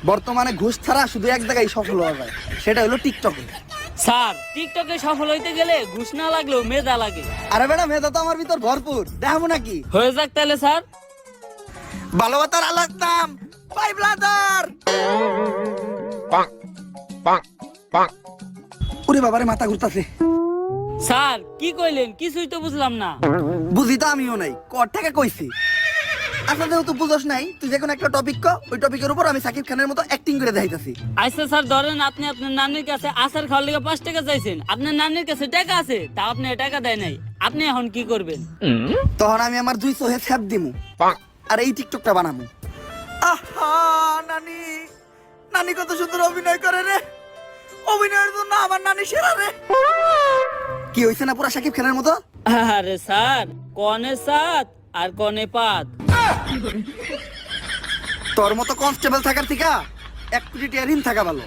বর্তমানে ঘুষ ছাড়া শুধু এক জায়গায় সফল হওয়া যায়, সেটা হলো টিকটকে। স্যার টিকটকে সফল হইতে গেলে ঘুষ না লাগলেও মেধা লাগে। আরে বেটা, মেধা তো আমার ভিতর ভরপুর, দেখাবো নাকি? হয়ে যাক তাহলে স্যার। ভালোবাসার আলাদাম বাই ব্রাদার। ওরে বাবারে, মাথা ঘুরতাছে। স্যার কি কইলেন? কিছুই তো বুঝলাম না। বুঝি তো আমিও নাই, কর থেকে কইছি। আচ্ছা যেহেতু বুঝোস নাই, তুই যে কোনো একটা টপিক কর, ওই টপিকের উপর আমি সাকিব খানের মতো অ্যাক্টিং করে দেখাইতাছি। আচ্ছা স্যার, ধরেন আপনি আপনার নানির কাছে আচার খাওয়ার লেগে 5 টাকা চাইছেন, আপনার নানির কাছে টাকা আছে, তা আপনি টাকা দেয় নাই, আপনি এখন কি করবেন? তখন আমি আমার 200 হে ছ্যাপ দিমু আর এই টিকটকটা বানামু। আহা নানি, নানি কত সুন্দর অভিনয় করে রে, অভিনয়ের জন্য আমার নানি সেরা রে। কি হইছে না পুরা সাকিব খানের মতো? আরে স্যার, কনে সাত আর কনে পাত। তোর মতো কনস্টেবল থাকার থেকে 1 কোটি টাকা ঋণ থাকা ভালো।